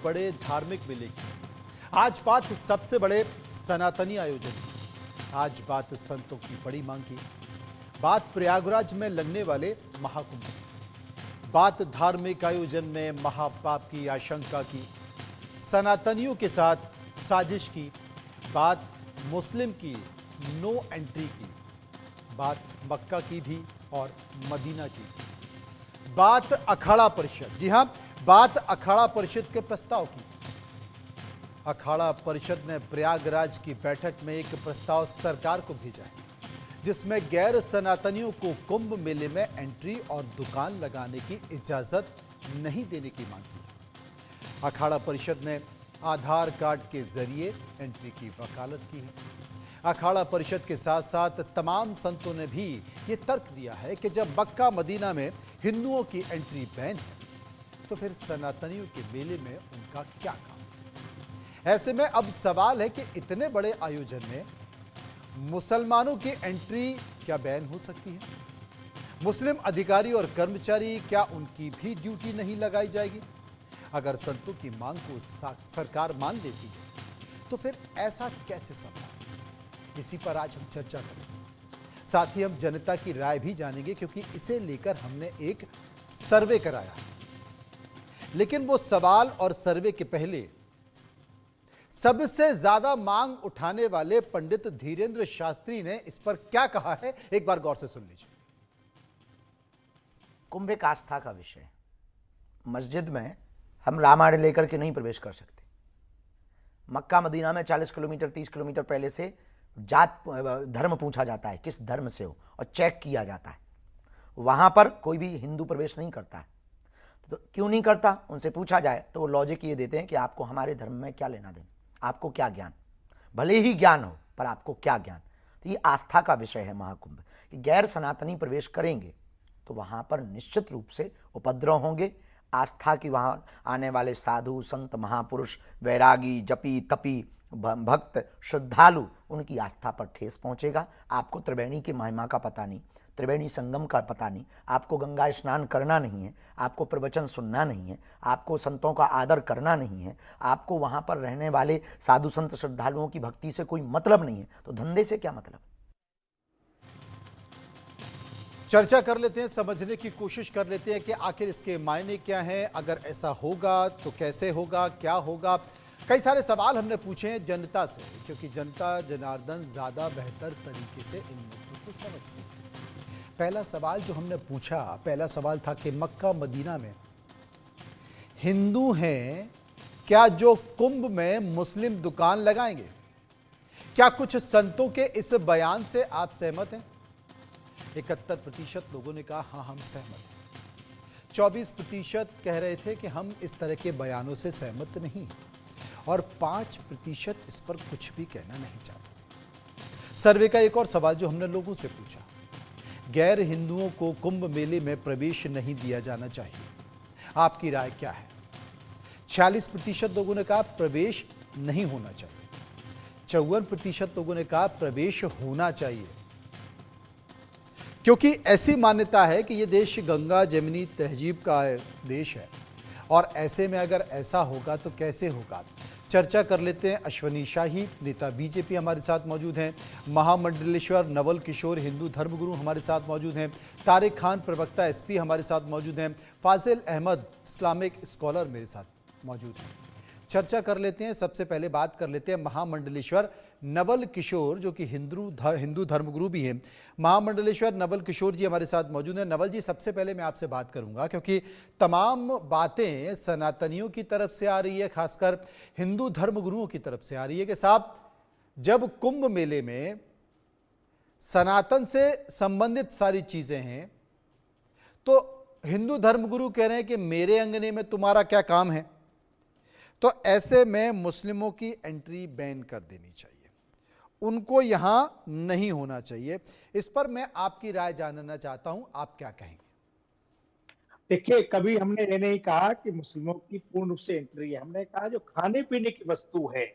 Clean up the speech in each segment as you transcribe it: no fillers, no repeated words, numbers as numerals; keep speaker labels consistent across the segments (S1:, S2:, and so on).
S1: बड़े धार्मिक मेले की, आज बात सबसे बड़े सनातनी आयोजन की, आज बात संतों की बड़ी मांग की, बात प्रयागराज में लगने वाले महाकुंभ की, बात धार्मिक आयोजन में महापाप की आशंका की, सनातनियों के साथ साजिश की, बात मुस्लिम की नो एंट्री की, बात मक्का की भी और मदीना की भी, बात अखाड़ा परिषद, जी हां, बात अखाड़ा परिषद के प्रस्ताव की। अखाड़ा परिषद ने प्रयागराज की बैठक में एक प्रस्ताव सरकार को भेजा है, जिसमें गैर सनातनियों को कुंभ मेले में एंट्री और दुकान लगाने की इजाजत नहीं देने की मांग की। अखाड़ा परिषद ने आधार कार्ड के जरिए एंट्री की वकालत की है। अखाड़ा परिषद के साथ साथ तमाम संतों ने भी ये तर्क दिया है कि जब मक्का मदीना में हिंदुओं की एंट्री बैन है, तो फिर सनातनियों के मेले में उनका क्या काम। ऐसे में अब सवाल है कि इतने बड़े आयोजन में मुसलमानों की एंट्री क्या बैन हो सकती है? मुस्लिम अधिकारी और कर्मचारी, क्या उनकी भी ड्यूटी नहीं लगाई जाएगी? अगर संतों की मांग को सरकार मान लेती है, तो फिर ऐसा कैसे संभव? इसी पर आज हम चर्चा करेंगे। साथ ही हम जनता की राय भी जानेंगे, क्योंकि इसे लेकर हमने एक सर्वे कराया है। लेकिन वो सवाल और सर्वे के पहले सबसे ज्यादा मांग उठाने वाले पंडित धीरेन्द्र शास्त्री ने इस पर क्या कहा है, एक बार गौर से सुन लीजिए।
S2: कुंभ एक आस्था का विषय है। मस्जिद में हम रामायण लेकर के नहीं प्रवेश कर सकते। मक्का मदीना में 40 किलोमीटर 30 किलोमीटर पहले से जात धर्म पूछा जाता है, किस धर्म से हो, और चेक किया जाता है। वहां पर कोई भी हिंदू प्रवेश नहीं करता है। तो क्यों नहीं करता, उनसे पूछा जाए तो वो लॉजिक ये देते हैं कि आपको हमारे धर्म में क्या लेना देना, आपको क्या ज्ञान, भले ही ज्ञान हो पर आपको क्या ज्ञान। तो ये आस्था का विषय है महाकुंभ, कि गैर सनातनी प्रवेश करेंगे तो वहां पर निश्चित रूप से उपद्रव होंगे। आस्था की वहां आने वाले साधु संत महापुरुष, वैरागी, जपी तपी भक्त श्रद्धालु, उनकी आस्था पर ठेस पहुंचेगा। आपको त्रिवेणी की महिमा का पता नहीं, त्रिवेणी संगम का पता नहीं, आपको गंगा स्नान करना नहीं है, आपको प्रवचन सुनना नहीं है, आपको संतों का आदर करना नहीं है, आपको वहां पर रहने वाले साधु संत श्रद्धालुओं की भक्ति से कोई मतलब नहीं है, तो धंधे से क्या मतलब?
S1: चर्चा कर लेते हैं, समझने की कोशिश कर लेते हैं कि आखिर इसके मायने क्या हैं, अगर ऐसा होगा तो कैसे होगा, क्या होगा। कई सारे सवाल हमने पूछे हैं जनता से, क्योंकि जनता जनार्दन ज्यादा बेहतर तरीके से इन मुद्दों को समझती है। पहला सवाल जो हमने पूछा, पहला सवाल था कि मक्का मदीना में हिंदू हैं क्या जो कुंभ में मुस्लिम दुकान लगाएंगे? क्या कुछ संतों के इस बयान से आप सहमत हैं? 71% लोगों ने कहा हाँ हम सहमत हैं। 24% कह रहे थे कि हम इस तरह के बयानों से सहमत नहीं, और 5% इस पर कुछ भी कहना नहीं चाहते। सर्वे का एक और सवाल जो हमने लोगों से पूछा, गैर हिंदुओं को कुंभ मेले में प्रवेश नहीं दिया जाना चाहिए, आपकी राय क्या है? 46% लोगों ने कहा प्रवेश नहीं होना चाहिए, 54% लोगों ने कहा प्रवेश होना चाहिए, क्योंकि ऐसी मान्यता है कि यह देश गंगा जमुनी तहजीब का देश है, और ऐसे में अगर ऐसा होगा तो कैसे होगा। चर्चा कर लेते हैं। अश्वनी शाही, नेता बीजेपी, हमारे साथ मौजूद हैं। महामंडलेश्वर नवल किशोर, हिंदू धर्मगुरु, हमारे साथ मौजूद हैं। तारिक खान, प्रवक्ता एसपी, हमारे साथ मौजूद हैं। फाजिल अहमद, इस्लामिक स्कॉलर, मेरे साथ मौजूद हैं। चर्चा कर लेते हैं। सबसे पहले बात कर लेते हैं महामंडलेश्वर नवल किशोर, जो कि हिंदू धर्मगुरु भी हैं। महामंडलेश्वर नवल किशोर जी हमारे साथ मौजूद हैं। नवल जी, सबसे पहले मैं आपसे बात करूंगा, क्योंकि तमाम बातें सनातनियों की तरफ से आ रही है, खासकर हिंदू धर्मगुरुओं की तरफ से आ रही है कि साहब, जब कुंभ मेले में सनातन से संबंधित सारी चीजें हैं, तो हिंदू धर्मगुरु कह रहे हैं कि मेरे अंगने में तुम्हारा क्या काम है, तो ऐसे में मुस्लिमों की एंट्री बैन कर देनी चाहिए, उनको यहां नहीं होना चाहिए। इस पर मैं आपकी राय जानना चाहता हूं, आप क्या कहेंगे?
S3: देखिए, कभी हमने ये नहीं कहा कि मुस्लिमों की पूर्ण रूप से एंट्री है। हमने कहा जो खाने पीने की वस्तु है,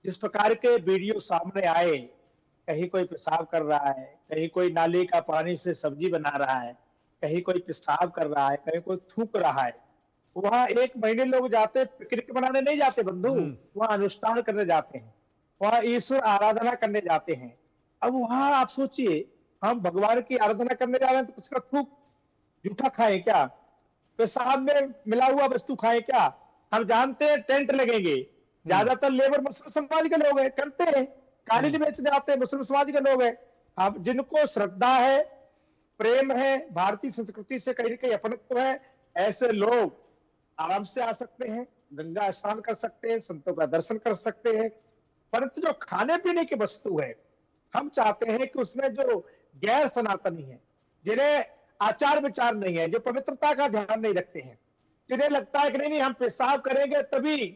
S3: जिस प्रकार के वीडियो सामने आए, कहीं कोई पेशाब कर रहा है, कहीं कोई नाली का पानी से सब्जी बना रहा है, कहीं कोई पेशाब कर रहा है, कहीं कोई थूक रहा है, वहां 1 महीने लोग जाते, पिकनिक मनाने नहीं जाते बंधु, वहां अनुष्ठान करने जाते हैं, वहां ईश्वर आराधना करने जाते हैं। अब वहां आप सोचिए, हम भगवान की आराधना करने जा रहे हैं तो किसका थूक जूठा खाएं क्या, पेशाब में मिला हुआ वस्तु खाएं क्या? हम जानते हैं टेंट लगेंगे, ज्यादातर लेबर मुस्लिम समाज के लोग हैं, करते हैं, कालीन बेचने आते हैं, मुस्लिम समाज के लोग हैं। अब जिनको श्रद्धा है, प्रेम है, भारतीय संस्कृति से कहीं न कहीं अपनत्व है, ऐसे लोग आराम से आ सकते हैं, गंगा स्नान कर सकते हैं, संतों का दर्शन कर सकते हैं। परंतु जो खाने पीने की वस्तु है, हम चाहते हैं कि उसमें जो गैर सनातनी है, जिन्हें आचार विचार नहीं है, जो पवित्रता का ध्यान नहीं रखते हैं, जिन्हें लगता है कि नहीं हम पेशाब करेंगे तभी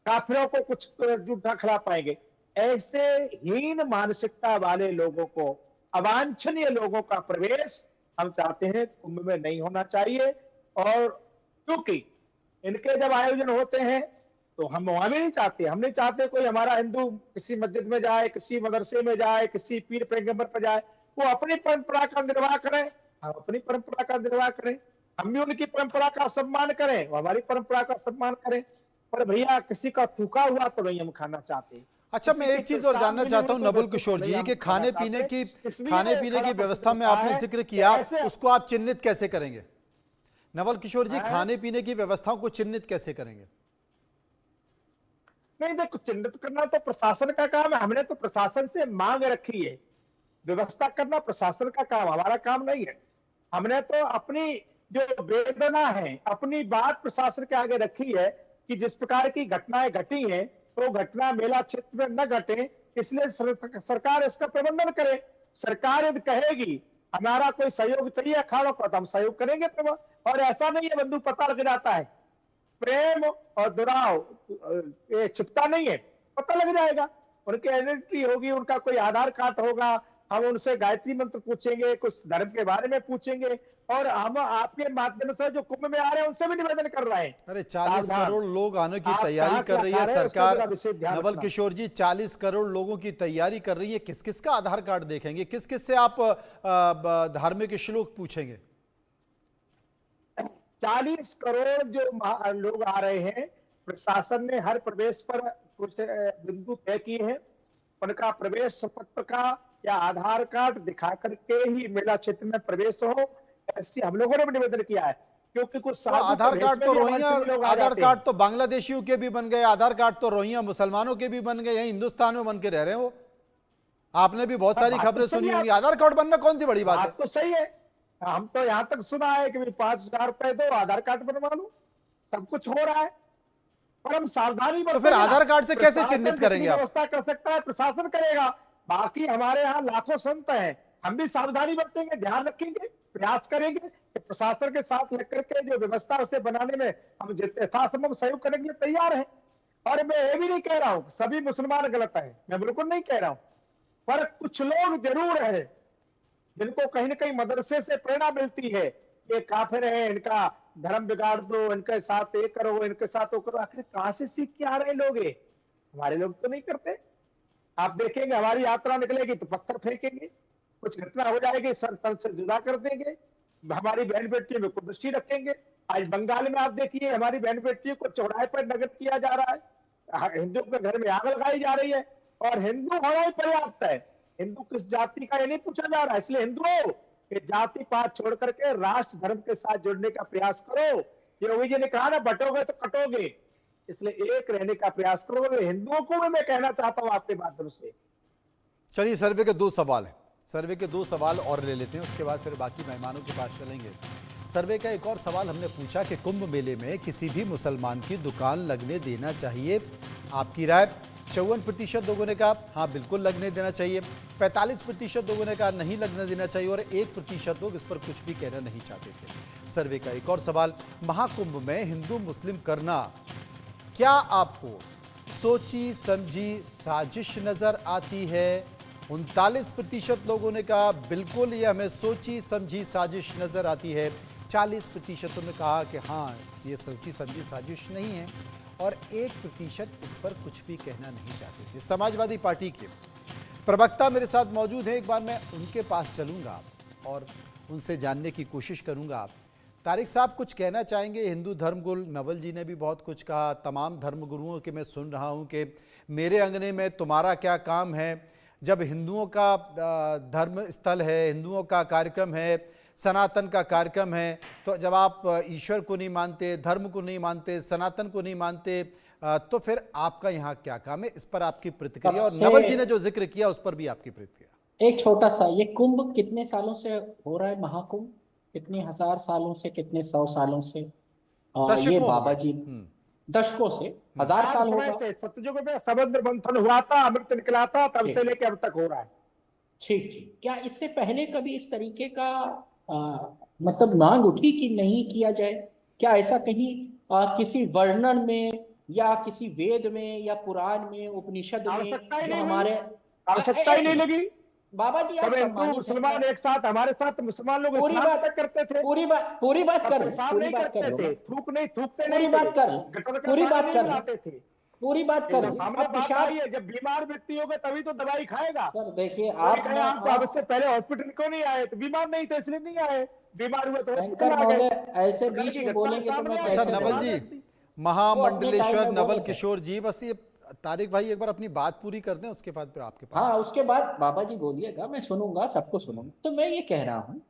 S3: काफिरों को कुछ जूठा खिला पाएंगे, ऐसे हीन मानसिकता वाले लोगों को, अवांछनीय लोगों का प्रवेश हम चाहते हैं कुंभ में नहीं होना चाहिए। और क्योंकि इनके जब आयोजन होते हैं तो हम वहां भी नहीं चाहते, हम नहीं चाहते कोई हमारा हिंदू किसी मस्जिद में जाए, किसी मदरसे में जाए, किसी पीर पैगंबर पर जाए, वो अपनी परंपरा का निर्वाह करें, हम अपनी परंपरा का निर्वाह करें, हम भी उनकी परंपरा का सम्मान करें, वो हमारी परंपरा का सम्मान करें। पर भैया किसी का थूका हुआ तो नहीं हम खाना चाहते।
S1: अच्छा, मैं एक चीज और जानना चाहता हूं नवल किशोर जी कि खाने पीने की व्यवस्था में आपने जिक्र किया, उसको आप चिन्हित कैसे करेंगे? नवल किशोर जी, खाने पीने की व्यवस्थाओं को चिन्हित कैसे करेंगे?
S3: नहीं देखो, चिन्हित करना तो प्रशासन का काम है, हमने तो प्रशासन से मांग रखी है, व्यवस्था करना प्रशासन का काम, हमारा काम नहीं है। हमने तो अपनी जो वेदना है, अपनी बात प्रशासन के आगे रखी है कि जिस प्रकार की घटनाएं घटी हैं, तो घटना मेला क्षेत्र में न घटे, इसलिए सरकार इसका प्रबंधन करे। सरकार यदि कहेगी हमारा कोई सहयोग चाहिए अखाड़ों का, तो हम सहयोग करेंगे। और ऐसा नहीं है बंधु, पता लग जाता है, प्रेम और दुराव ये छिपता नहीं है, पता लग जाएगा। उनकी आइडेंटिटी होगी, उनका कोई आधार कार्ड होगा, हम उनसे गायत्री मंत्र पूछेंगे, कुछ धर्म के बारे में पूछेंगे, और हम आपके माध्यम से जो कुंभ में आ रहे हैं उनसे भी निवेदन कर रहे हैं।
S1: अरे 40 करोड़ लोग आने की तैयारी कर रही है सरकार। नवल किशोर जी, 40 करोड़ लोगों की तैयारी कर रही है, किस किस का आधार कार्ड देखेंगे, किस किस से आप धार्मिक श्लोक पूछेंगे?
S3: 40 करोड़ जो लोग आ रहे हैं, प्रशासन ने हर प्रवेश पर कुछ बिंदु तय किए हैं, उनका प्रवेश पत्र का या आधार कार्ड दिखा करके ही मेला क्षेत्र में प्रवेश हो, ऐसी हम लोगों ने भी निवेदन किया है। क्योंकि कुछ
S1: आधार कार्ड तो रोहिंग्या, आधार कार्ड तो बांग्लादेशियों के भी बन गए, आधार कार्ड तो रोहिंग्या मुसलमानों के भी बन गए, यहीं हिंदुस्तान में बन के रह रहे हैं वो। आपने भी बहुत सारी खबरें सुनी होंगी, आधार कार्ड बनना कौन सी बड़ी बात है?
S3: तो सही है, हम तो यहां तक सुना है कि 5,000 रुपए दो, आधार कार्ड बनवा लो, सब कुछ हो रहा है। पर हम सावधानी
S1: तो फिर आधार कार्ड से कैसे चिन्हित करेंगे आप?
S3: व्यवस्था कर सकता है प्रशासन करेगा, बाकी हमारे यहाँ लाखों संत हैं, हम भी सावधानी बरतेंगे, ध्यान रखेंगे, प्रयास करेंगे कि प्रशासन के साथ लेकर के जो व्यवस्था उसे बनाने में हम यथासंभव सहयोग करने के लिए तैयार हैं। और मैं ये भी नहीं कह रहा हूं सभी मुसलमान गलत है, मैं बिल्कुल नहीं कह रहा हूं, पर कुछ लोग जरूर है जिनको कहीं ना कहीं मदरसे से प्रेरणा मिलती है, ये काफिर है, इनका धर्म बिगाड़ दो, इनके साथ ये करो, इनके साथ वो करो। आखिर कहां से सीख के आ रहे लोग? हमारे लोग तो नहीं करते। आप देखेंगे हमारी यात्रा निकलेगी तो पत्थर फेंकेंगे, कुछ घटना हो जाएगी सर तल से जुदा कर देंगे, हमारी बहन बेटियों में कुदृष्टि रखेंगे। आज बंगाल में आप देखिए हमारी बहन बेटियों को चौराहे पर नगर किया जा रहा है, हिंदुओं के घर में आग लगाई जा रही है, और हिंदू होना ही पर्याप्त है। हिंदू किस जाति का ये नहीं पूछा जा रहा है। इसलिए हिंदुओं के जाति पात छोड़ करके राष्ट्र धर्म के साथ जुड़ने का प्रयास करो। योगी जी ने कहा ना, बटोगे तो कटोगे, इसलिए एक रहने का प्रयास करो। हिंदुओं को भी मैं कहना चाहता हूं आपके माध्यम से।
S1: चलिए, सर्वे के 2 सवाल हैं, सर्वे के 2 सवाल और ले लेते हैं, उसके बाद फिर बाकी मेहमानों के पास चलेंगे। सर्वे का एक और सवाल हमने पूछा कि कुंभ मेले में किसी भी मुसलमान की दुकान लगने देना चाहिए, आपकी राय? 54% लोगों ने कहा हाँ बिल्कुल लगने देना चाहिए, 45% लोगों ने कहा नहीं लगने देना चाहिए, और 1% लोग इस पर कुछ भी कहना नहीं चाहते थे। सर्वे का एक और सवाल, महाकुंभ में हिंदू मुस्लिम करना क्या आपको सोची समझी साजिश नजर आती है? 39% लोगों ने कहा बिल्कुल ये हमें सोची समझी साजिश नजर आती है। 40% ने कहा कि हाँ ये सोची समझी साजिश नहीं है, और 1% इस पर कुछ भी कहना नहीं चाहते थे। समाजवादी पार्टी के प्रवक्ता मेरे साथ मौजूद हैं, एक बार मैं उनके पास चलूंगा और उनसे जानने की कोशिश करूंगा तारिक साहब कुछ कहना चाहेंगे? हिंदू धर्मगुरु नवल जी ने भी बहुत कुछ कहा, तमाम धर्मगुरुओं के मैं सुन रहा हूं कि मेरे अंगने में तुम्हारा क्या काम है। जब हिंदुओं का धर्म स्थल है, हिंदुओं का कार्यक्रम है, सनातन का कार्यक्रम है, तो जब आप ईश्वर को नहीं मानते, धर्म को नहीं मानते, सनातन को नहीं मानते, तो फिर आपका यहाँ क्या काम है? इस पर आपकी प्रतिक्रिया, और नवल जी ने जो जिक्र किया उस पर भी आपकी प्रतिक्रिया।
S4: एक छोटा सा, ये कुंभ कितने सालों से हो रहा है? महाकुंभ कितने हजार सालों से, कितने 100 सालों से? ये बाबा जी दशकों से, 1000 साल होगा।
S3: सतयुग में समुद्र मंथन हुआ था, अमृत निकला था, तब से लेकर अब तक हो रहा है।
S4: ठीक ठीक। क्या इससे पहले कभी इस तरीके का मतलब मांग उठी कि नहीं किया जाए? क्या ऐसा कहीं किसी वर्णन में या किसी वेद में या पुराण में, उपनिषद में जो हमारे
S3: आवश्यकता ही नहीं लगी?
S4: बाबा जी आप
S3: मुसलमान एक साथ, हमारे साथ मुसलमान लोग
S4: पूरी बात
S3: करते थे।
S4: पूरी बात कर
S3: नहीं
S4: पूरी बात कर पूरी बात कर।
S3: सामने बात आई है, जब बीमार व्यक्ति होगा तभी तो दवाई खाएगा।
S4: सर देखिए,
S3: आप इससे पहले हॉस्पिटल क्यों नहीं आए? तो बीमार नहीं थे इसलिए नहीं आए, बीमार हुए तो हॉस्पिटल आ गए।
S4: ऐसे बीच में बोलेंगे तो मैं
S1: अच्छा
S4: कैसे?
S1: नवल जी, महामंडलेश्वर नवल किशोर जी, बस ये तारिक भाई एक बार अपनी बात पूरी कर दें, उसके बाद फिर आपके पास।
S4: हाँ, उसके बाद बाबा जी बोलिएगा, मैं सुनूंगा, सबको सुनूंगा। तो मैं ये कह रहा हूँ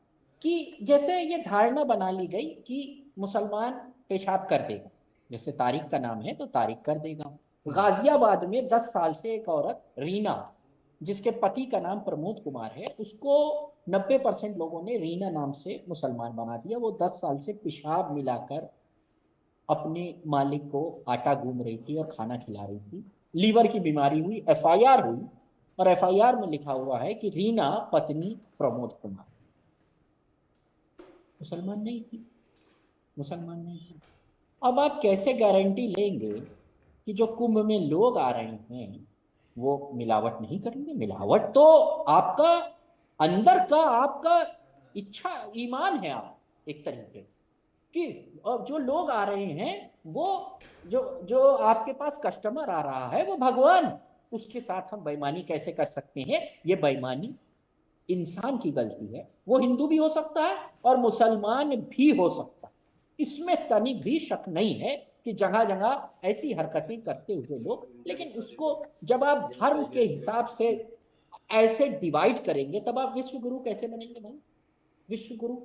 S4: कि जैसे ये धारणा बना ली गई कि मुसलमान पेशाब कर देगा, जैसे तारिक का नाम है तो तारिक कर देगा। गाजियाबाद में 10 साल से एक औरत रीना, जिसके पति का नाम प्रमोद कुमार है, उसको 90% लोगों ने रीना नाम से मुसलमान बना दिया। वो 10 साल से पेशाब मिलाकर अपने मालिक को आटा गूंद रही थी और खाना खिला रही थी। लीवर की बीमारी हुई, एफआईआर हुई, और एफआईआर में लिखा हुआ है कि रीना पत्नी प्रमोद कुमार। मुसलमान नहीं थी, मुसलमान नहीं थी। अब आप कैसे गारंटी लेंगे कि जो कुंभ में लोग आ रहे हैं वो मिलावट नहीं करेंगे? मिलावट तो आपका अंदर का, आपका इच्छा, ईमान है आप एक तरीके कि अब जो लोग आ रहे हैं वो जो आपके पास कस्टमर आ रहा है वो भगवान, उसके साथ हम बेईमानी कैसे कर सकते हैं? ये बेईमानी इंसान की गलती है। वो हिंदू भी हो सकता है और मुसलमान भी हो सकता है, इसमें तनिक भी शक नहीं है कि जगह जगह ऐसी हरकतें करते हुए लोग। लेकिन उसको जब आप धर्म के हिसाब से ऐसे डिवाइड करेंगे तब आप विश्व गुरु कैसे बनेंगे भाई? विश्व गुरु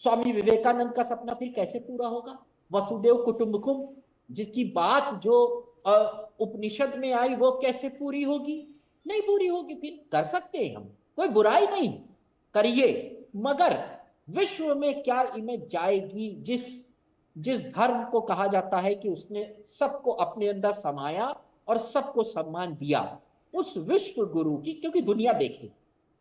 S4: स्वामी विवेकानंद का सपना फिर कैसे पूरा होगा? वसुदेव कुटुंबकम जिसकी बात जो उपनिषद में आई वो कैसे पूरी होगी? नहीं पूरी होगी। फिर कर सकते हैं हम, कोई बुराई नहीं, करिए, मगर विश्व में क्या इमेज जाएगी? जिस धर्म को कहा जाता है कि उसने सबको अपने अंदर समाया और सबको सम्मान दिया, उस विश्व गुरु की, क्योंकि दुनिया देखे,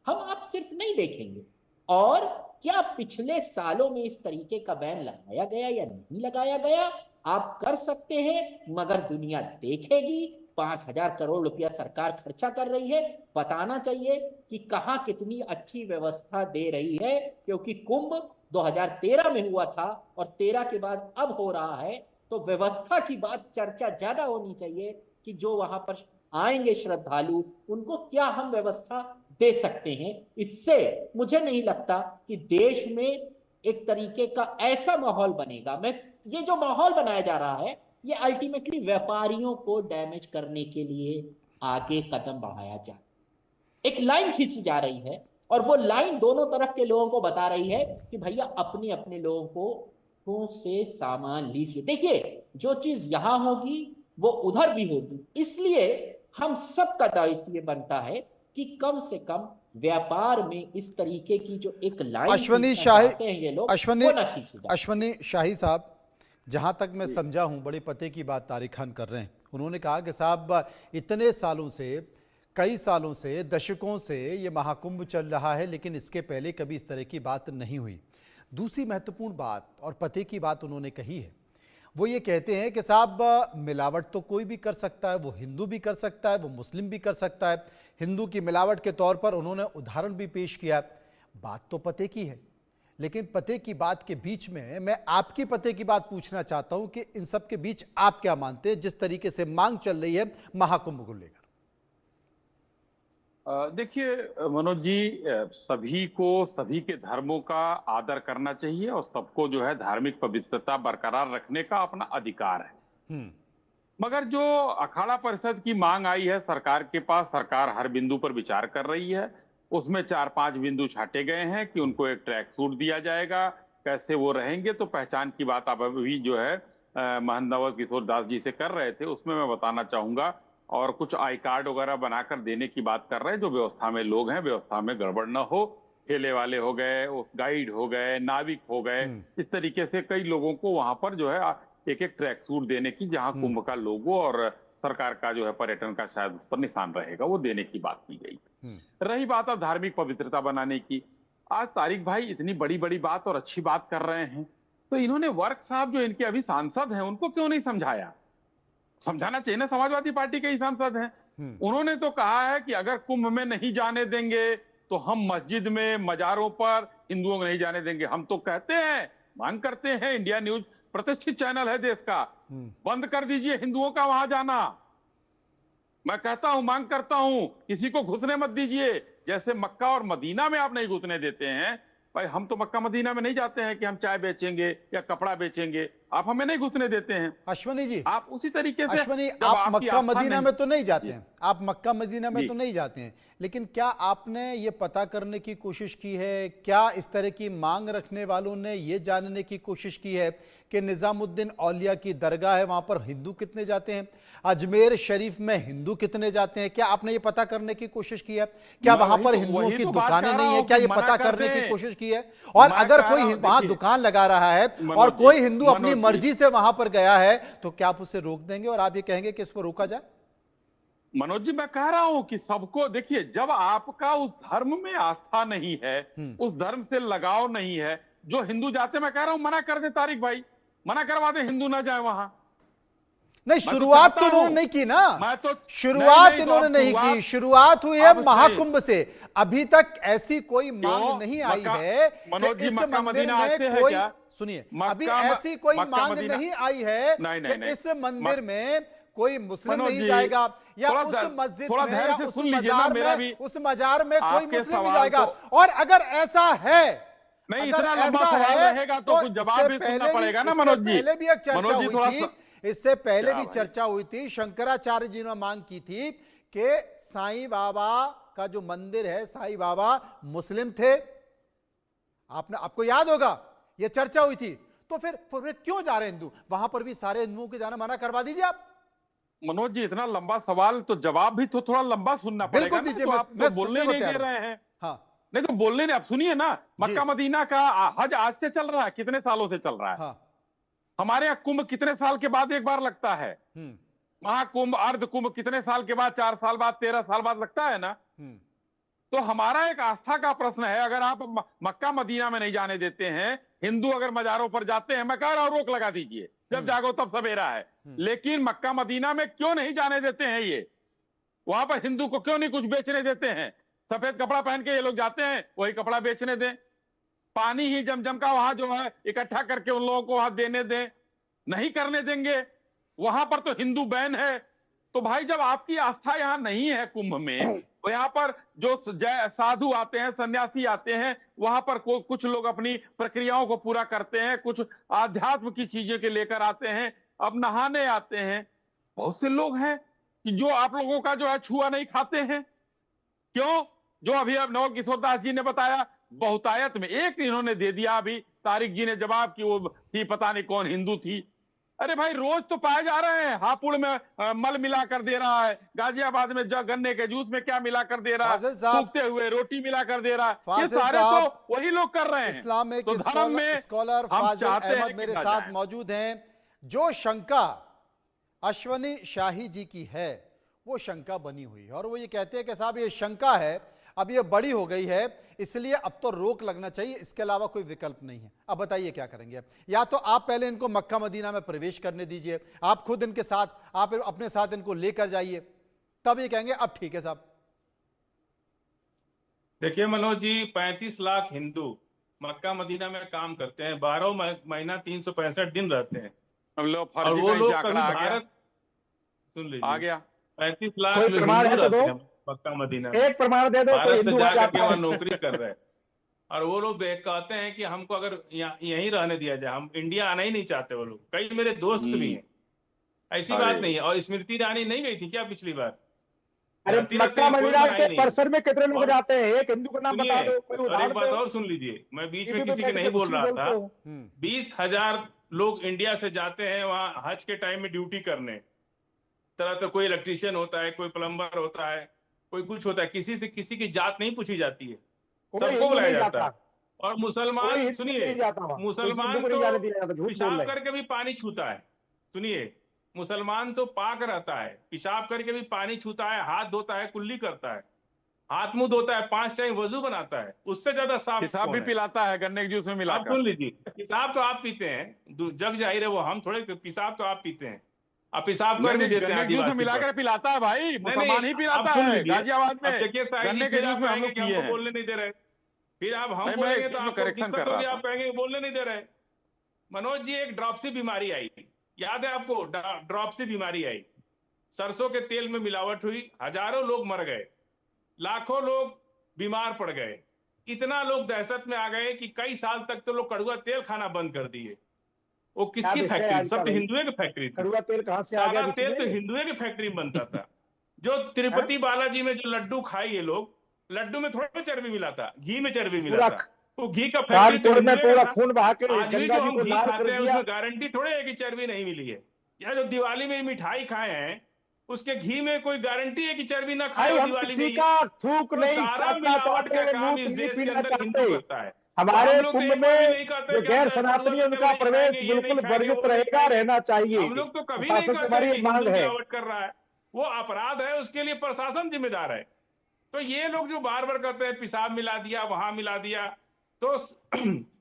S4: हम आप सिर्फ नहीं देखेंगे। और क्या पिछले सालों में इस तरीके का बैन लगाया गया या नहीं लगाया गया? आप कर सकते हैं, मगर दुनिया देखेगी। 5,000 करोड़ रुपया सरकार खर्चा कर रही है, बताना चाहिए कि कहां कितनी अच्छी व्यवस्था दे रही है। क्योंकि कुंभ 2013 में हुआ था और 13 के बाद अब हो रहा है, तो व्यवस्था की बात, चर्चा ज्यादा होनी चाहिए कि जो वहां पर आएंगे श्रद्धालु, उनको क्या हम व्यवस्था दे सकते हैं। इससे मुझे नहीं लगता कि देश में एक तरीके का ऐसा माहौल बनेगा। मैं ये जो माहौल बनाया जा रहा है, ये अल्टीमेटली व्यापारियों को डैमेज करने के लिए आगे कदम बढ़ाया जा, एक लाइन खींची जा रही है, और वो लाइन दोनों तरफ के लोगों को बता रही है कि भैया अपने अपने लोगों को से सामान लीजिए। देखिए, जो चीज यहां होगी वो उधर भी होगी, इसलिए हम सबका दायित्व ये बनता है कि कम से कम व्यापार में इस तरीके की जो एक लाइन
S1: अश्वनी शाही साहब, जहां तक मैं समझा हूं, बड़े पते की बात तारिक खान कर रहे हैं। उन्होंने कहा कि साहब इतने सालों से, कई सालों से, दशकों से ये महाकुंभ चल रहा है, लेकिन इसके पहले कभी इस तरह की बात नहीं हुई। दूसरी महत्वपूर्ण बात और पते की बात उन्होंने कही है, वो ये कहते हैं कि साहब मिलावट तो कोई भी कर सकता है, वो हिंदू भी कर सकता है, वो मुस्लिम भी कर सकता है। हिंदू की मिलावट के तौर पर उन्होंने उदाहरण भी पेश किया। बात तो पते की है, लेकिन पते की बात के बीच में मैं आपकी पते की बात पूछना चाहता हूं कि इन सब के बीच आप क्या मानते हैं, जिस तरीके से मांग चल रही है महाकुंभ को लेकर?
S5: देखिए मनोज जी, सभी को सभी के धर्मों का आदर करना चाहिए और सबको जो है धार्मिक पवित्रता बरकरार रखने का अपना अधिकार है।
S1: हम्म।
S5: मगर जो अखाड़ा परिषद की मांग आई है सरकार के पास, सरकार हर बिंदु पर विचार कर रही है। उसमें 4-5 बिंदु छाटे गए हैं कि उनको एक ट्रैक सूट दिया जाएगा, कैसे वो रहेंगे। तो पहचान की बात आप अभी जो है महंत नवल किशोर दास जी से कर रहे थे, उसमें मैं बताना चाहूंगा। और कुछ आई कार्ड वगैरह बनाकर देने की बात कर रहे हैं, जो व्यवस्था में लोग हैं, व्यवस्था में गड़बड़ न हो। ठेले वाले हो गए, गाइड हो गए, नाविक हो गए, इस तरीके से कई लोगों को वहां पर जो है एक एक ट्रैक सूट देने की, जहां कुंभ का लोगो और सरकार का जो है पर्यटन का शायद उस पर निशान रहेगा, वो देने की बात की गई। रही बात अब धार्मिक पवित्रता बनाने की, आज तारिक भाई इतनी बड़ी बड़ी बात और अच्छी बात कर रहे हैं, तो इन्होंने वर्क साहब जो इनके अभी सांसद हैं उनको क्यों नहीं समझाया? समझाना चाहिए ना, समाजवादी पार्टी के ही सांसद हैं। उन्होंने तो कहा है कि अगर कुंभ में नहीं जाने देंगे तो हम मस्जिद में, मजारों पर हिंदुओं को नहीं जाने देंगे। हम तो कहते हैं, मांग करते हैं, इंडिया न्यूज प्रतिष्ठित चैनल है देश का, बंद कर दीजिए हिंदुओं का वहां जाना। मैं कहता हूं, मांग करता हूं, किसी को घुसने मत दीजिए। जैसे मक्का और मदीना में आप नहीं घुसने देते हैं, भाई हम तो मक्का मदीना में नहीं जाते हैं कि हम चाय बेचेंगे या कपड़ा बेचेंगे, आप हमें नहीं घुसने देते हैं।
S1: अश्वनी जी,
S5: आप उसी तरीके से,
S1: अश्वनी,
S5: जब
S1: आप
S5: आपकी
S1: मक्का
S5: आस्था
S1: मदीना में तो नहीं जाते हैं, आप मक्का मदीना में
S5: जी।
S1: तो नहीं जाते हैं, लेकिन क्या आपने ये पता करने की कोशिश की है, क्या इस तरह की मांग रखने वालों ने ये जानने की कोशिश की है कि निजामुद्दीन औलिया की दरगाह है, वहां पर हिंदू कितने जाते हैं, अजमेर शरीफ में हिंदू कितने जाते हैं? क्या आपने ये पता करने की कोशिश की है? क्या वहां पर हिंदुओं की दुकानें नहीं है? क्या ये पता करने की कोशिश की है? और अगर कोई वहां दुकान लगा रहा है और कोई हिंदू अपनी मर्जी से वहां पर गया है, तो क्या आप उसे रोक देंगे और आप ये कहेंगे कि इस पर रोका जाए?
S5: मनोज जी, मैं कह रहा हूं कि सबको, देखिए, जब आपका उस धर्म में आस्था नहीं है, उस धर्म से लगाव नहीं है, जो हिंदू जाते, मैं कह रहा हूं मना कर दे तारिक भाई, मना करवा दे, हिंदू ना जाए वहां।
S1: नहीं, शुरुआत तो उन्होंने नहीं की ना,
S5: मैं तो
S1: शुरुआत इन्होंने नहीं की, शुरुआत हुई है महाकुंभ से। अभी तक ऐसी कोई मांग नहीं आई है
S5: मनोज जी,
S1: इस
S5: मक्का
S1: मंदिर
S5: मदीना
S1: में
S5: आते हैं
S1: कोई,
S5: क्या?
S1: सुनिए,
S5: मक्का
S1: अभी ऐसी कोई
S5: मक्का
S1: मांग
S5: मदीना
S1: नहीं आई है कि इस मंदिर में कोई मुस्लिम नहीं जाएगा, या उस मस्जिद में या उस मजार में, उस मजार में कोई मुस्लिम नहीं जाएगा। और अगर ऐसा है,
S5: नहीं,
S1: अगर
S5: इतना लंबा
S1: ऐसा
S5: सवाल
S1: है
S5: रहेगा तो कुछ जवाब भी सुनना पड़ेगा ना मनोज जी।
S1: पहले भी एक चर्चा हुई थी, इससे पहले भी
S5: भाई?
S1: चर्चा हुई थी, शंकराचार्य जी ने मांग की थी कि साईं बाबा का जो मंदिर है, साईं बाबा मुस्लिम थे, आपको याद होगा, यह चर्चा हुई थी। तो फिर क्यों जा रहे हैं हिंदू? वहां पर भी सारे हिंदुओं के जाना मना करवा दीजिए आप।
S5: मनोज जी, इतना लंबा सवाल, तो जवाब भी तो थोड़ा लंबा सुनना पड़ेगा।
S1: बिल्कुल दीजिए,
S5: तो आप
S1: मैं
S5: तो बोलने
S1: सुनने को
S5: नहीं दे
S1: तैयार हूं।
S5: रहे हैं।
S1: हाँ,
S5: नहीं तो बोलने नहीं, आप सुनिए ना। मक्का मदीना का हज आज से चल रहा है, कितने सालों से चल रहा है?
S1: हाँ।
S5: हमारे यहाँ कुंभ कितने साल के बाद एक बार लगता है? महाकुंभ, अर्ध कुंभ कितने साल के बाद? 4 साल बाद, 13 साल बाद लगता है ना। तो हमारा एक आस्था का प्रश्न है। अगर आप मक्का मदीना में नहीं जाने देते हैं, हिंदू अगर मजारों पर जाते हैं, मैं कह रहा हूं रोक लगा दीजिए, जब जागो तब सवेरा है। लेकिन मक्का मदीना में क्यों नहीं जाने देते हैं? ये वहां पर हिंदू को क्यों नहीं कुछ बेचने देते हैं? सफेद कपड़ा पहन के ये लोग जाते हैं, वही कपड़ा बेचने दें। पानी ही जमजम का वहां जो है इकट्ठा करके उन लोगों को वहां देने दें, नहीं करने देंगे। वहां पर तो हिंदू बैन है। तो भाई, जब आपकी आस्था यहां नहीं है कुंभ में, तो यहां पर जो साधु आते हैं, सन्यासी आते हैं, वहां पर कुछ लोग अपनी प्रक्रियाओं को पूरा करते हैं, कुछ आध्यात्म की चीजें के लेकर आते हैं, अब नहाने आते हैं। बहुत से लोग हैं कि जो आप लोगों का जो है छुआ नहीं खाते हैं। क्यों? जो अभी अब नवल किशोर दास जी ने बताया, बहुतायत में एक इन्होंने दे दिया, अभी तारिक जी ने जवाब कि वो थी, पता नहीं कौन हिंदू थी। अरे भाई, रोज तो पाए जा रहे हैं। हापुड़ में मल मिला कर दे रहा है, गाजियाबाद में गन्ने के जूस में क्या मिला कर दे रहा है, सूखते हुए रोटी मिला कर दे रहा है। ये सारे तो वही लोग कर रहे हैं।
S1: इस्लामिक
S5: तो धर्म में
S1: स्कॉलर फाजिल अहमद मेरे साथ मौजूद हैं। जो शंका अश्वनी शाही जी की है, वो शंका बनी हुई है, और वो ये कहते हैं कि साहब ये शंका है, अब ये बड़ी हो गई है, इसलिए अब तो रोक लगना चाहिए, इसके अलावा कोई विकल्प नहीं है। अब बताइए क्या करेंगे? या तो आप पहले इनको मक्का मदीना में प्रवेश करने दीजिए, आप खुद इनके साथ, आप अपने साथ इनको लेकर जाइए, तब ये कहेंगे अब ठीक है साहब।
S6: देखिए मनोज जी, 35 लाख हिंदू मक्का मदीना में काम करते हैं, 12 महीना 365 दिन रहते हैं।
S5: और
S6: वो लोग कभी भारत, सुन लीजिए,
S5: आ गया
S6: 35 लाख
S3: कोई
S6: जो
S3: प्रमाण
S6: हिंदू
S3: है तो
S6: रहते
S3: दो।
S6: हैं, मक्का मदीना में,
S3: एक प्रमाण दे दो कोई
S6: भारत से
S3: हिंदू वहां
S6: जाकर के
S3: जाता
S6: वहाँ
S3: है।
S6: नौकरी कर रहे हैं, और वो लोग कहते हैं कि हमको अगर यहीं रहने दिया जाए, हम इंडिया आना ही नहीं चाहते। वो लोग, कई मेरे दोस्त भी हैं। ऐसी बात
S5: अरे
S6: नहीं है। और स्मृति ईरानी नहीं गई थी क्या पिछली बार?
S3: अरे
S6: जाती रहती
S3: मक्का
S6: है, कोई
S3: मदीना
S6: मनाही
S3: के
S6: नहीं।
S3: परिसर में कितने लोग
S6: और
S3: जाते हैं? एक हिंदू का नाम
S6: सुनिए,
S3: बता दो, कोई
S6: और एक
S3: उदाहरण
S6: बात
S3: दो।
S6: और सुन लीजिए, मैं बीच में
S3: टीवी पे
S6: किसी के
S3: बैठ
S6: नहीं
S3: के
S6: बोल
S3: कुछ भी
S6: रहा
S3: बोलते
S6: था।
S3: हो।
S6: 20,000 लोग इंडिया से जाते हैं वहां हज के टाइम में ड्यूटी करने। तरह तरह, कोई इलेक्ट्रीशियन होता है, कोई प्लम्बर होता है, कोई कुछ होता है। किसी से किसी की जात नहीं पूछी जाती है,
S3: कोई
S6: सबको
S3: हिंदू
S6: बुलाया
S3: नहीं
S6: जाता
S3: जाता,
S6: है। और
S3: कोई
S6: मुसलमान,
S3: हिंदू
S6: सुनिए,
S3: नहीं जाता वहां, किसी हिंदू
S6: मुसलमान
S3: को नहीं
S6: तो
S3: जाने दिया जाता, झूठ बोल
S6: पेशाब
S3: रहे हैं।
S6: करके भी पानी छूता है। सुनिए, मुसलमान तो पाक रहता है, पेशाब करके भी पानी छूता है, हाथ धोता है, कुल्ली करता है, हाथ मुंह धोता है, 5 टाइम वजू बनाता है। उससे ज्यादा साफ
S5: पेशाब भी
S6: कौन है?
S5: पिलाता है गन्ने के जूस में
S6: आप
S5: मिलाकर।
S6: सुन लीजिए, पेशाब तो आप पीते हैं, जग जाहिर है वो, हम थोड़े। पेशाब तो आप पीते हैं, आप पेशाब कर भी
S5: नहीं,
S6: देते हैं
S5: गन्ने के जूस में
S6: आदिवासी पर।
S5: मिलाकर पिलाता है भाई,
S6: नहीं
S5: मुसलमान ही
S6: नहीं, आप
S5: पिलाता
S6: सुन
S5: है
S6: लीजिए।
S5: गाजियाबाद
S6: अब
S5: में।
S6: देखिए साहिल जी,
S5: गन्ने के
S6: फिर
S5: जूस
S6: आप
S5: में हम
S6: कहेंगे
S5: लोग
S6: कि
S5: पिए
S6: हमको
S5: हैं।
S6: बोलने नहीं दे रहे। फिर अब हम
S5: नहीं, मैं
S6: बोलेंगे तो
S5: इसमें
S6: आपको
S5: करेक्शन
S6: दिक्कत
S5: कर रहा
S6: होगी,
S5: था।
S6: आप कहेंगे बोलने नहीं दे रहे। मनोज जी, एक ड्रॉप्सी बीमारी आई, याद है आपको? ड्रॉप्सी बीमारी आई, सरसों के तेल में मिलावट हुई, हजारों लोग मर गए, लाखों लोग बीमार पड़ गए। इतना लोग दहशत में आ गए कि कई साल तक तो लोग कड़ुआ तेल खाना बंद कर दिए। वो
S3: क्या
S6: किसकी
S3: विषय है
S6: फैक्ट्री?
S3: आज का
S6: सब तो
S3: भाई?
S6: हिंदुए की फैक्ट्री थी।
S3: कड़वा तेल कहाँ से आ गया
S6: सारा
S3: बीच
S6: तेल
S3: में?
S6: तो हिंदुए की फैक्ट्री में बनता था। जो
S3: हाँ?
S6: तिरुपति बालाजी में जो लड्डू खाए ये लोग, लड्डू में थोड़ा चर्बी मिला था, घी में चर्बी मिला
S3: पूरा
S6: था। वो घी का फैक्ट्री तो
S3: कानपुर में
S6: हिंदुए का
S3: पूरा
S6: था।
S3: खून बहा के
S6: आज भी
S3: गंगा
S6: जो
S3: जी
S6: हम
S3: को
S6: घी
S3: लाल कर
S6: खाते हैं
S3: दिया।
S6: उसमें गारंटी थोड़े है कि चर्बी नहीं मिली है। या जो दिवाली में मिठाई खाए हैं, उसके घी में कोई गारंटी है कि चर्बी ना खाए
S3: भाई
S6: हो
S3: हम
S6: दिवाली में
S3: किसी
S6: ये?
S3: का थूक
S6: तो
S3: नहीं
S6: सारा
S3: चाटना
S6: मिलावट का
S3: चाहते,
S6: काम
S3: मूत
S6: इस
S3: नहीं
S6: देश के
S3: पीना
S6: अंदर हिंदू
S3: चाहते।
S6: करता है। तो
S3: हमारे
S6: हम लोग तो
S3: कुंभ
S6: एक बार भी
S3: में
S6: नहीं कहते
S3: जो
S6: कि हम
S3: गैर
S6: कड़ुआ
S3: सनातनी
S6: तेल
S3: उनका
S6: नहीं
S3: प्रवेश
S6: खाएंगे, ये नहीं
S3: बिल्कुल
S6: खाएंगे,
S3: वर्जित
S6: वो नहीं
S3: रहेगा,
S6: खाएंगे।
S3: रहना चाहिए।
S6: हम लोग तो कभी नहीं
S3: प्रशासन से
S6: कहते
S3: हमारी
S6: कि
S3: मांग
S6: हिंदू
S3: है।
S6: मिलावट कर रहा है, वो अपराध है, उसके लिए प्रशासन जिम्मेदार है। तो ये लोग जो बार बार कहते हैं पेशाब मिला दिया, वहां मिला दिया, तो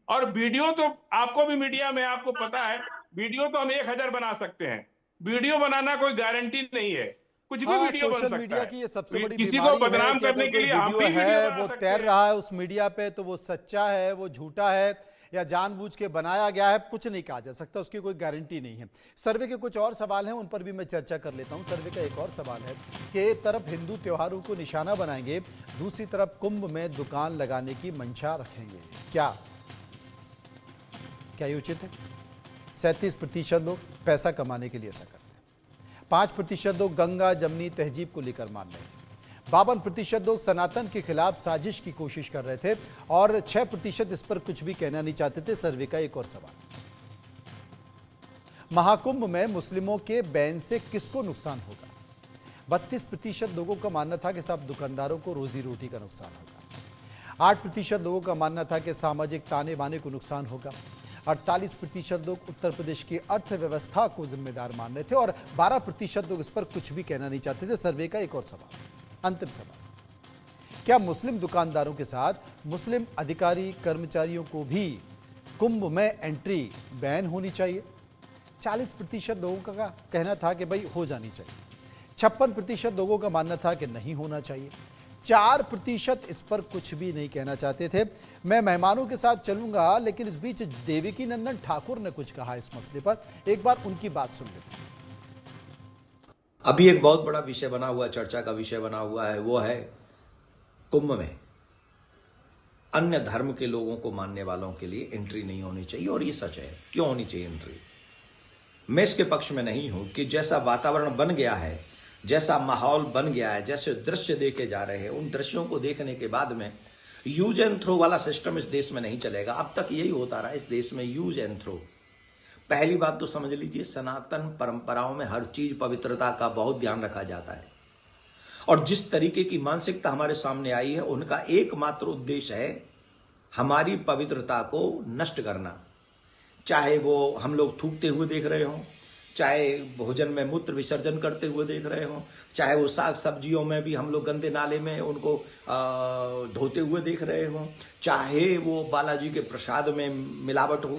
S6: और वीडियो तो आपको भी मीडिया में आपको पता है, वीडियो तो हम 1,000 बना सकते हैं। वीडियो बनाना कोई गारंटी नहीं है, कुछ भी
S1: हाँ,
S6: वीडियो बन
S1: सोशल
S6: सकता
S1: मीडिया
S6: है।
S1: की ये सबसे बड़ी
S6: किसी को
S1: बीमारी है
S6: बदनाम
S1: कि
S6: करने
S1: अगर
S6: के
S1: कोई
S6: लिए हम
S1: वीडियो
S6: भी वीडियो
S1: है
S6: बना
S1: वो
S6: सकते
S1: तैर
S6: हैं।
S1: रहा है उस मीडिया पे, तो वो सच्चा है, वो झूठा है, या जानबूझ के बनाया गया है, कुछ नहीं कहा जा सकता, उसकी कोई गारंटी नहीं है। सर्वे के कुछ और सवाल हैं, उन पर भी मैं चर्चा कर लेता हूं। सर्वे का एक और सवाल है कि एक तरफ हिंदू त्योहारों को निशाना बनाएंगे, दूसरी तरफ कुंभ में दुकान लगाने की मंशा रखेंगे, क्या ये उचित है? 37% लोग पैसा कमाने के लिए ऐसा करते हैं, 5% लोग गंगा जमनी तहजीब को लेकर मान रहे थे, 52% लोग सनातन के खिलाफ साजिश की कोशिश कर रहे थे, और 6% इस पर कुछ भी कहना नहीं चाहते थे। सर्वे का एक और सवाल, महाकुंभ में मुस्लिमों के बैन से किसको नुकसान होगा? 32% लोगों का मानना था कि सब दुकानदारों को रोजी रोटी का नुकसान होगा, 8% लोगों का मानना था कि सामाजिक ताने बाने को नुकसान होगा, 48% लोग उत्तर प्रदेश की अर्थव्यवस्था को जिम्मेदार मान रहे थे, और 12% लोग इस पर कुछ भी कहना नहीं चाहते थे। सर्वे का एक और सवाल, अंतिम सवाल, क्या मुस्लिम दुकानदारों के साथ मुस्लिम अधिकारी कर्मचारियों को भी कुंभ में एंट्री बैन होनी चाहिए? 40% लोगों का कहना था कि भाई हो जानी चाहिए, 56% लोगों का मानना था कि नहीं होना चाहिए, 4% इस पर कुछ भी नहीं कहना चाहते थे। मैं मेहमानों के साथ चलूंगा, लेकिन इस बीच देवकी नंदन ठाकुर ने कुछ कहा इस मसले पर, एक बार उनकी बात सुन लेते हैं।
S7: अभी एक बहुत बड़ा विषय बना हुआ, चर्चा का विषय बना हुआ है, वो है कुंभ में अन्य धर्म के लोगों को मानने वालों के लिए एंट्री नहीं होनी चाहिए। और ये सच है, क्यों होनी चाहिए एंट्री? मैं इसके पक्ष में नहीं हूं कि जैसा वातावरण बन गया है, जैसा माहौल बन गया है, जैसे दृश्य देखे जा रहे हैं, उन दृश्यों को देखने के बाद में यूज एंड थ्रो वाला सिस्टम इस देश में नहीं चलेगा। अब तक यही होता रहा इस देश में, यूज एंड थ्रो। पहली बात तो समझ लीजिए, सनातन परंपराओं में हर चीज पवित्रता का बहुत ध्यान रखा जाता है, और जिस तरीके की मानसिकता हमारे सामने आई है, उनका एकमात्र उद्देश्य है हमारी पवित्रता को नष्ट करना। चाहे वो हम लोग थूकते हुए देख रहे हों, चाहे भोजन में मूत्र विसर्जन करते हुए देख रहे हों, चाहे वो साग सब्जियों में भी हम लोग गंदे नाले में उनको धोते हुए देख रहे हों, चाहे वो बालाजी के प्रसाद में मिलावट हो।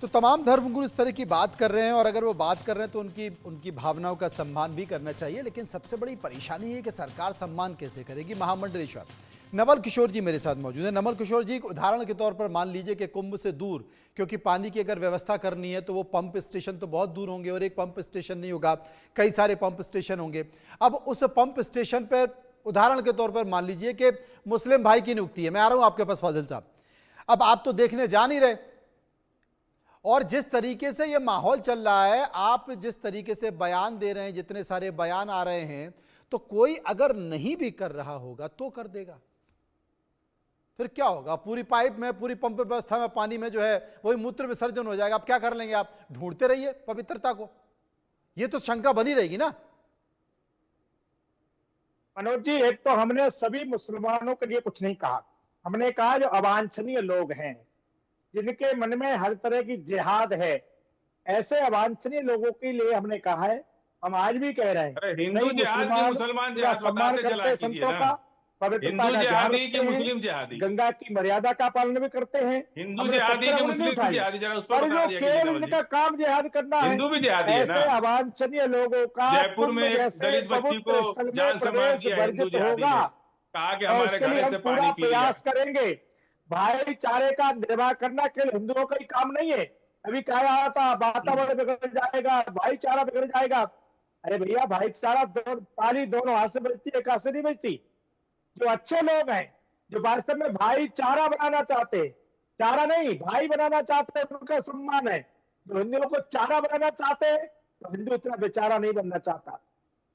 S1: तो तमाम धर्मगुरु इस तरह की बात कर रहे हैं, और अगर वो बात कर रहे हैं तो उनकी भावनाओं का सम्मान भी करना चाहिए। लेकिन सबसे बड़ी परेशानी है कि सरकार सम्मान कैसे करेगी? महामंडलेश्वर नवल किशोर जी मेरे साथ मौजूद है। नवल किशोर जी, उदाहरण के तौर पर मान लीजिए कि कुंभ से दूर, क्योंकि पानी की अगर व्यवस्था करनी है तो वो पंप स्टेशन तो बहुत दूर होंगे और एक पंप स्टेशन नहीं होगा, कई सारे पंप स्टेशन होंगे। अब उस पंप स्टेशन पर उदाहरण के तौर पर मान लीजिए कि मुस्लिम भाई की नियुक्ति है। मैं आ रहा हूं आपके पास फाजिल साहब, अब आप तो देखने जा नहीं रहे, और जिस तरीके से ये माहौल चल रहा है, आप जिस तरीके से बयान दे रहे हैं, जितने सारे बयान आ रहे हैं, तो कोई अगर नहीं भी कर रहा होगा तो कर देगा, फिर क्या होगा? पूरी पाइप में, पूरी पंप व्यवस्था में पानी में जो है वही मूत्र विसर्जन हो जाएगा। आप क्या कर लेंगे? आप ढूंढते रहिए पवित्रता को, ये तो शंका बनी रहेगी ना।
S3: मनोज जी, एक तो हमने सभी मुसलमानों के लिए कुछ नहीं कहा, हमने कहा जो अवांछनीय लोग हैं, जिनके मन में हर तरह की जिहाद है, ऐसे अवांछनीय लोगों के लिए हमने कहा है। हम आज भी कह रहे हैं,
S6: अरे हिंदू
S3: नहीं
S6: जिहाद की मुसलमान जिहाद
S3: सम्मान
S6: बताते चला
S3: करते
S6: कीजिए
S3: संतों
S6: ना।
S3: का, पवित्रता
S6: हिंदू
S3: का ध्यान
S6: जिहादी
S3: रखते
S6: की
S3: हैं,
S6: मुस्लिम जिहादी,
S3: गंगा की मर्यादा का पालन भी करते हैं।
S6: हिंदू
S3: हमने
S6: जिहादी
S3: शक्कर
S6: की
S3: नहीं
S6: मुस्लिम
S3: उठाई,
S6: जिहादी, जरा उस पर
S3: और
S6: बता
S3: जो
S6: दिया कीजिए
S3: केवल
S6: नवल जी।
S3: इनका काम जिहाद करना है,
S6: हिंदू भी जिहादी है
S3: ऐसे
S6: ना।
S3: अवांछनीय लोगों का
S6: जयपुर
S3: कुंभ
S6: में एक
S3: जैसे
S6: दलित बच्ची को
S3: पवित्र स्थल में
S6: जान से मार
S3: प्रवेश
S6: दिया हिंदू
S3: वर्जित
S6: जिहादी
S3: होगा,
S6: ने, कहा कि
S3: और
S6: हमारे
S3: उसके लिए
S6: घड़े
S3: हम
S6: से
S3: पूरा
S6: पानी पी लिया।
S3: प्रयास करेंगे। भाईचारे का निर्वाह करना केवल हिंदुओं का ही काम नहीं है। अभी कहा रहा था वातावरण बिगड़ जाएगा, भाईचारा बिगड़ जाएगा। अरे भैया, भाईचारा ताली दोनों हाथ से बजती है, एक हाथ से नहीं बजती। जो अच्छे लोग हैं, जो वास्तव में भाईचारा बनाना चाहते, चारा नहीं भाई बनाना चाहते, उनका सम्मान है। जो हिंदुओं को चारा बनाना चाहते हैं, तो हिंदू इतना बेचारा नहीं बनना चाहता।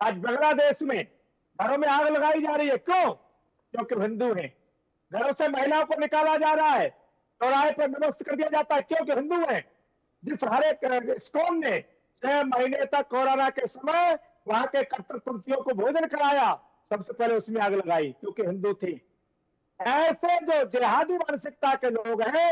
S3: आज बांग्लादेश में घरों में आग लगाई जा रही है, क्यों? क्योंकि हिंदू हैं। घरों से महिलाओं को निकाला जा रहा है, चौराहे पर नमस्त कर दिया जाता है, क्योंकि हिंदू हैं। जिस हर एक इस्कॉन ने 6 महीने तक कोरोना के समय वहां के कट्टरपंथियों को भोजन कराया, सबसे पहले उसमें आग लगाई, क्योंकि हिंदू थे। ऐसे जो जिहादी मानसिकता के लोग हैं,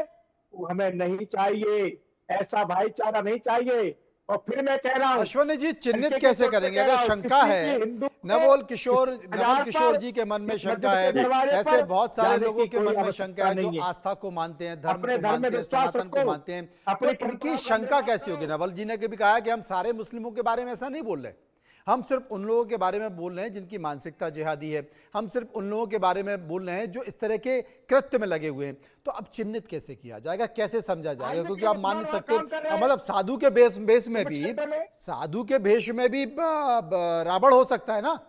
S3: वो हमें नहीं चाहिए, ऐसा भाईचारा नहीं चाहिए। और फिर मैं कह रहा हूं,
S1: अश्वनी जी, चिन्हित कैसे करेंगे अगर शंका है? नवल किशोर जी के मन में शंका है, ऐसे बहुत सारे लोगों के मन में शंका है जो आस्था को मानते हैं, धर्म को मानते हैं, सनातन को मानते हैं, तो इनकी शंका कैसी होगी? नवल जी ने भी कहा कि हम सारे मुस्लिमों के बारे में ऐसा नहीं बोल रहे, हम सिर्फ उन लोगों के बारे में बोल रहे हैं जिनकी मानसिकता जिहादी है, हम सिर्फ उन लोगों के बारे में बोल रहे हैं जो इस तरह के कृत्य में लगे हुए हैं। तो अब चिन्हित कैसे किया जाएगा, कैसे समझा जाएगा? क्योंकि आप मान सकते, मतलब साधु के भेष में भी, साधु के भेष में भी रावण हो सकता है ना।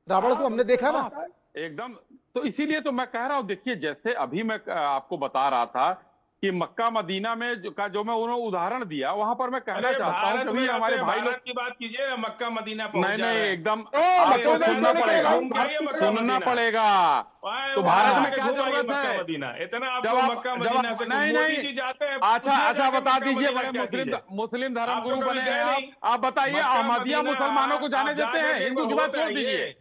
S1: रावण को हमने देखा ना
S5: एकदम। तो इसीलिए तो मैं कह रहा हूं, देखिए जैसे अभी मैं आपको बता रहा था कि मक्का मदीना में जो मैं उन्होंने उदाहरण दिया, वहां पर मैं कहना चाहता हूं कभी हमारे भाई लोग
S6: की बात कीजिए, मक्का मदीना
S5: नहीं एकदम आपको सुनना पड़ेगा, सुनना पड़ेगा। तो भारत में क्या जरूरत है?
S6: मदीना इतना आपको मक्का मदीना से
S5: नहीं
S6: जाते हैं।
S5: अच्छा बता दीजिए, बड़े मुस्लिम धर्म गुरु बने हैं आप बताइए, अहमदिया मुसलमानों को जाने देते हैं? हिंदू की बात छोड़ दीजिए,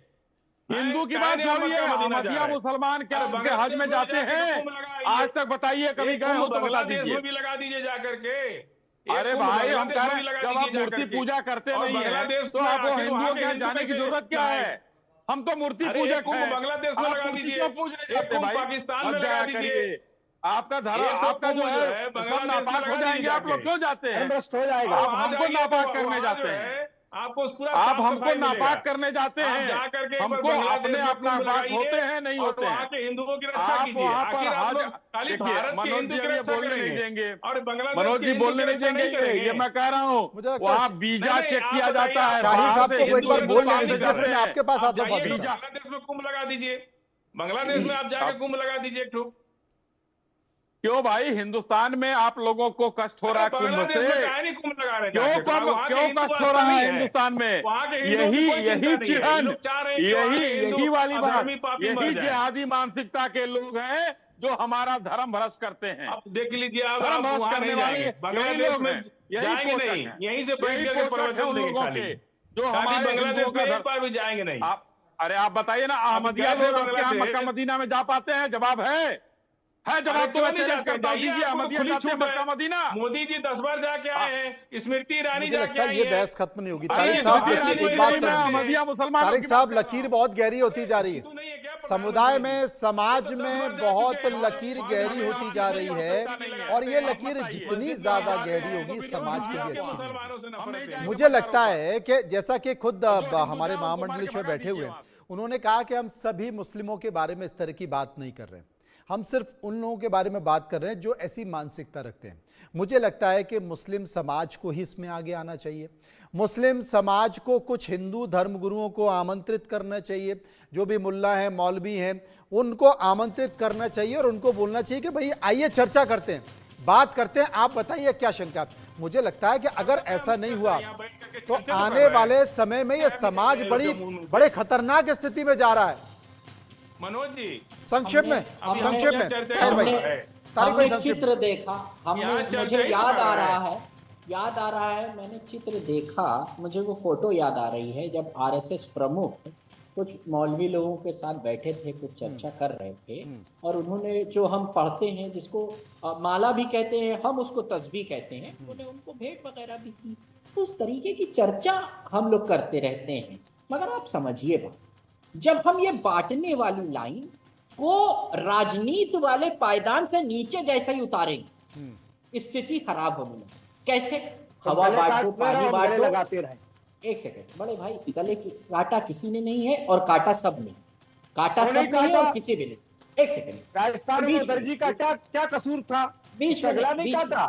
S5: हिंदू की बात छोड़िए, अहमदिया मुसलमान क्या उनके हज में जाते हैं? आज तक बताइए, कभी गए हो तो बता दीजिए।
S6: भी लगा दीजिए जाकर के।
S5: अरे भाई, हम कह रहे हैं जब आप मूर्ति पूजा करते नहीं है तो आपको हिंदुओं के यहाँ जाने की जरूरत क्या है? हम तो मूर्ति पूजक हैं।
S6: बांग्लादेश में लगा दीजिए,
S5: क्यों पूजने जाते भाई?
S6: पाकिस्तान में लगा दीजिए।
S5: आपका धर्म, आपका जो है सब नापाक हो जाएंगे, आप लोग क्यों जाते हैं?
S3: हो जाएगा।
S5: आप हमको नापाक करने जाते हैं,
S6: आपको पूरा
S5: आप हमको नापाक करने जाते हैं, हमको अपने आप नापाक होते हैं नहीं होते हैं?
S6: के हिंदुओं की रक्षा
S5: आप
S6: कीजिए।
S5: वहां पर
S6: खाली भारत के
S5: मनोज
S6: हिंदू
S5: जी
S6: की
S5: ये
S6: रक्षा
S5: बोलने नहीं
S6: करेंगे
S5: देंगे,
S6: और बांग्लादेश
S5: मनोज
S6: के
S5: जी
S6: हिंदू
S5: बोलने
S6: की
S5: नहीं
S6: रक्षा
S5: देंगे,
S6: करेंगे।
S5: ये मैं कह रहा हूँ।
S1: मुझे लगता है
S5: वहाँ वीजा चेक किया जाता है,
S1: शाही साहब
S5: बाहर
S1: को
S5: से
S1: वो एक बार
S5: हिंदू
S1: बोल लेने
S5: पानी
S1: दीजिए,
S5: जाते
S1: फिर मैं
S5: हैं।
S1: आपके पास आता हूं।
S6: बांग्लादेश में कुंभ लगा दीजिए, बांग्लादेश में आप जाके कुंभ लगा दीजिए एक ठोक।
S5: क्यों भाई, हिंदुस्तान में आप लोगों को कष्ट हो रहा है कुंभ से?
S6: कुंभ लगा रहे
S5: क्यों कष्ट हो रहा है हिंदुस्तान में? यही वाली बात, यही जिहादी मानसिकता के लोग हैं जो हमारा धर्म भ्रष्ट करते हैं।
S6: अब देख लीजिए, आप
S5: धर्म भ्रष्ट
S6: वहां
S5: करने
S6: नहीं
S5: वाले
S6: जाएंगे, बांग्लादेश में जाएंगे नहीं, यहीं से बैठ करके प्रवचन देंगे खाली,
S5: जो हमारे
S6: बांग्लादेश में एक बार भी जाएंगे नहीं।
S5: अरे आप बताइए ना, अहमदिया लोग आपके यहाँ मक्का मदीना में जा पाते हैं? जवाब है जवाब तो मैं चैलेंज करता हूं, दीजिए अहमदिया जाते हैं मक्का मदीना?
S6: मोदी जी 10 बार जाके आए हैं, स्मृति ईरानी
S1: मुझे
S6: जाके
S1: लगता है
S6: आई
S1: ये
S6: है।
S1: बहस खत्म नहीं होगी। तारिक साहब देखिए, एक बात समझिए, तारिक साहब लकीर बहुत गहरी होती जा रही है, समुदाय में, समाज में बहुत लकीर गहरी होती जा रही है, और ये लकीर जितनी ज्यादा गहरी होगी समाज के लिए अच्छी नहीं। मुझे लगता है कि जैसा कि खुद हमारे महामंडलेश्वर बैठे हुए हैं, उन्होंने कहा कि हम सभी मुस्लिमों के बारे में इस तरह की बात नहीं कर रहे हैं, हम सिर्फ उन लोगों के बारे में बात कर रहे हैं जो ऐसी मानसिकता रखते हैं। मुझे लगता है कि मुस्लिम समाज को ही इसमें आगे आना चाहिए। मुस्लिम समाज को कुछ हिंदू धर्मगुरुओं को आमंत्रित करना चाहिए, जो भी मुल्ला हैं, मौलवी हैं, उनको आमंत्रित करना चाहिए और उनको बोलना चाहिए कि भाई आइए चर्चा करते हैं, बात करते हैं, आप बताइए क्या शंका। मुझे लगता है कि अगर ऐसा नहीं हुआ तो आने वाले समय में यह समाज बड़े खतरनाक स्थिति में जा रहा है।
S6: मनोज जी,
S1: संक्षेप में ताहिर भाई, तारिक भाई,
S4: हमने चित्र देखा, मुझे याद आ रहा है, मैंने चित्र देखा, मुझे वो फोटो याद आ रही है जब आरएसएस प्रमुख कुछ मौलवी लोगों के साथ बैठे थे, कुछ चर्चा कर रहे थे, और उन्होंने जो हम पढ़ते हैं जिसको माला भी कहते हैं, हम उसको तस्बीह कहते हैं, उन्होंने उनको भेंट वगैरह भी की। तो इस तरीके की चर्चा हम लोग करते रहते हैं। मगर आप समझिए बात, जब हम ये बांटने वाली लाइन को राजनीति वाले पायदान से नीचे जैसे ही उतारेंगे, स्थिति खराब होने लगी। कैसे? हवा बांटो, पानी बांटो,
S3: लगाते रहे।
S4: एक सेकंड बड़े भाई, गले की काटा किसी ने नहीं है और काटा सब ने, काटा सब ने है और किसी भी नहीं। एक सेकंड,
S3: राजस्थान में दर्जी का क्या कसूर था?
S4: बीच
S3: अगला नहीं काटा।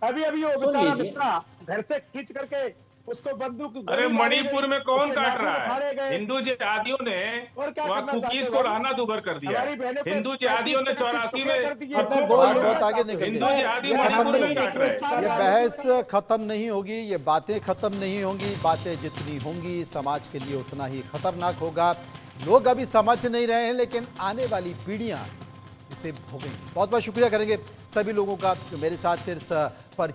S3: अभी वो बेचारा मिश्रा घर से खींच करके उसको बंदूक,
S6: अरे मणिपुर में कौन काट रहा है? हिंदू जिहादियों ने वहाँ कुकीज को रहना दूभर कर दिया। हिंदू जिहादियों ने 84 में
S1: बहुत आगे निकल
S6: हिंदू
S1: गए।
S6: जिहादी मणिपुर में काट रहे हैं।
S1: ये बहस खत्म नहीं होगी, ये बातें खत्म नहीं होंगी। बातें जितनी होंगी समाज के लिए उतना ही खतरनाक होगा। लोग अभी समझ नहीं रहे हैं, लेकिन आने वाली पीढ़ियां इसे भोगेंगी। बहुत बहुत शुक्रिया करेंगे सभी लोगों का जो मेरे साथ इस पर